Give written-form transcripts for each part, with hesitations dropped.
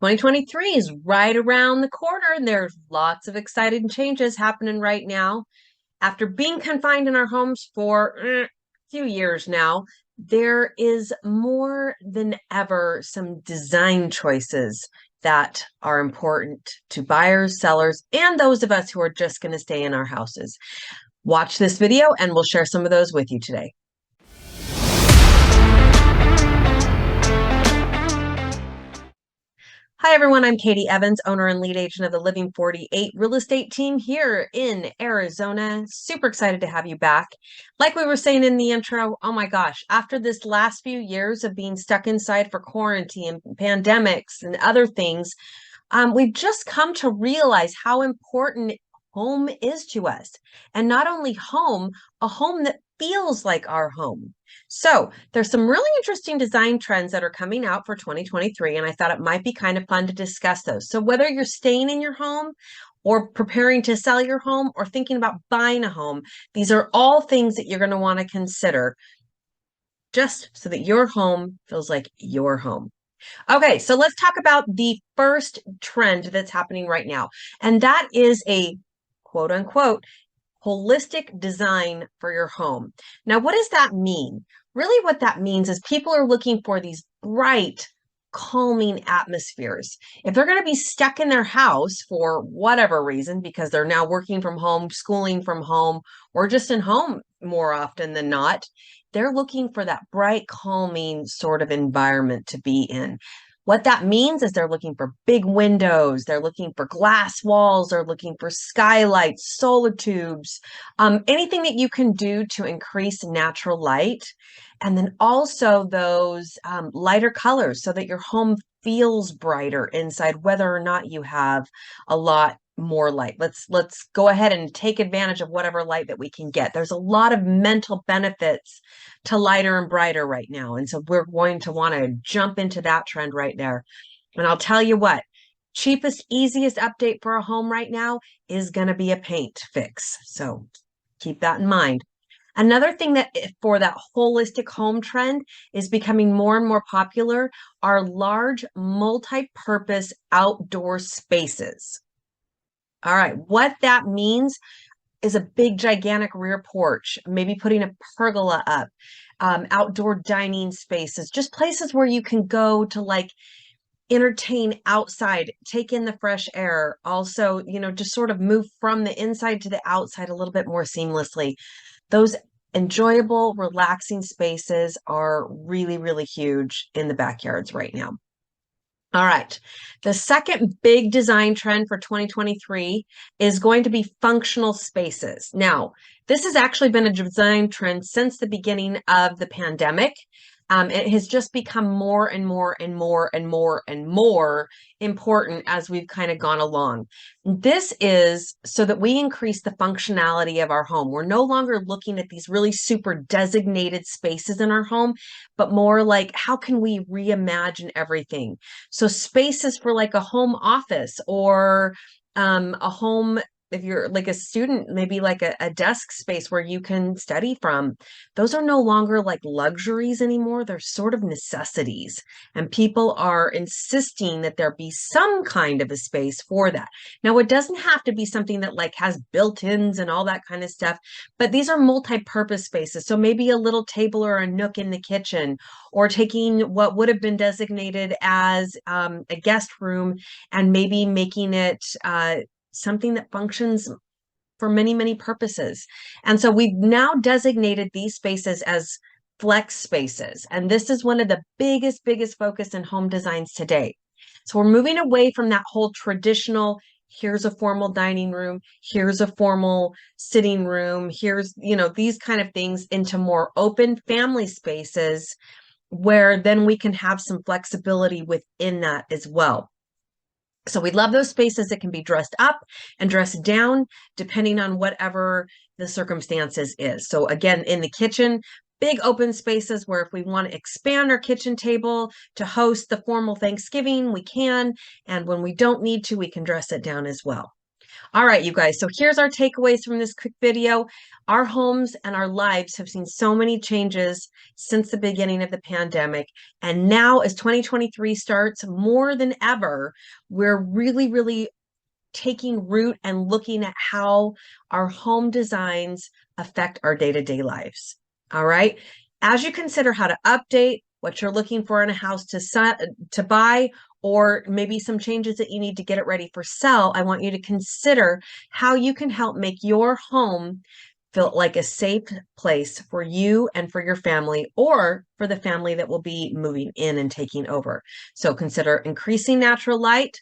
2023 is right around the corner, and there's lots of exciting changes happening right now. After being confined in our homes for a few years now, there is more than ever some design choices that are important to buyers, sellers, and those of us who are just going to stay in our houses. Watch this video and we'll share some of those with you today. Hi, everyone. I'm Katie Evans, owner and lead agent of the Living 48 real estate team here in Arizona. Super excited to have you back. Like we were saying in the intro, oh my gosh, after this last few years of being stuck inside for quarantine, pandemics, and other things, we've just come to realize how important home is to us. And not only home, a home that feels like our home. So there's some really interesting design trends that are coming out for 2023, and I thought it might be kind of fun to discuss those. So whether you're staying in your home or preparing to sell your home or thinking about buying a home, these are all things that you're going to want to consider just so that your home feels like your home. Okay, so let's talk about the first trend that's happening right now, and that is a quote unquote holistic design for your home. Now, what does that mean? Really, what that means is people are looking for these bright, calming atmospheres. If they're going to be stuck in their house for whatever reason, because they're now working from home, schooling from home, or just in home more often than not, they're looking for that bright, calming sort of environment to be in. What that means is they're looking for big windows, they're looking for glass walls, they're looking for skylights, solar tubes, anything that you can do to increase natural light. And then also those lighter colors so that your home feels brighter inside, whether or not you have a lot more light. Let's go ahead and take advantage of whatever light that we can get. There's a lot of mental benefits to lighter and brighter right now. And so we're going to want to jump into that trend right there. And I'll tell you what, cheapest, easiest update for a home right now is going to be a paint fix. So keep that in mind. Another thing that for that holistic home trend is becoming more and more popular are large multi-purpose outdoor spaces. All right, what that means is a big, gigantic rear porch, maybe putting a pergola up, outdoor dining spaces, just places where you can go to like entertain outside, take in the fresh air. Also, just sort of move from the inside to the outside a little bit more seamlessly. Those enjoyable, relaxing spaces are really, really huge in the backyards right now. All right. The second big design trend for 2023 is going to be functional spaces. Now, this has actually been a design trend since the beginning of the pandemic. It has just become more and more and more and more and more important as we've kind of gone along. This is so that we increase the functionality of our home. We're no longer looking at these really super designated spaces in our home, but more like how can we reimagine everything? So spaces for like a home office or a home, if you're like a student, maybe like a desk space where you can study from. Those are no longer like luxuries anymore. They're sort of necessities. And people are insisting that there be some kind of a space for that. Now, it doesn't have to be something that like has built-ins and all that kind of stuff, but these are multi-purpose spaces. So maybe a little table or a nook in the kitchen, or taking what would have been designated as a guest room and maybe making it something that functions for many, many purposes. And so we've now designated these spaces as flex spaces. And this is one of the biggest focus in home designs today. So we're moving away from that whole traditional, here's a formal dining room, here's a formal sitting room, here's, these kind of things, into more open family spaces where then we can have some flexibility within that as well. So we love those spaces that can be dressed up and dressed down depending on whatever the circumstances is. So again, in the kitchen, big open spaces where if we want to expand our kitchen table to host the formal Thanksgiving, we can. And when we don't need to, we can dress it down as well. All right, you guys. So here's our takeaways from this quick video. Our homes and our lives have seen so many changes since the beginning of the pandemic. And now, as 2023 starts, more than ever, we're really taking root and looking at how our home designs affect our day-to-day lives. All right. As you consider how to update what you're looking for in a house to buy, or maybe some changes that you need to get it ready for sale, I want you to consider how you can help make your home feel like a safe place for you and for your family, or for the family that will be moving in and taking over. So consider increasing natural light,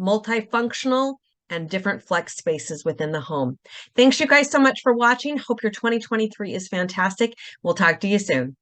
multifunctional, and different flex spaces within the home. Thanks you guys so much for watching. Hope your 2023 is fantastic. We'll talk to you soon.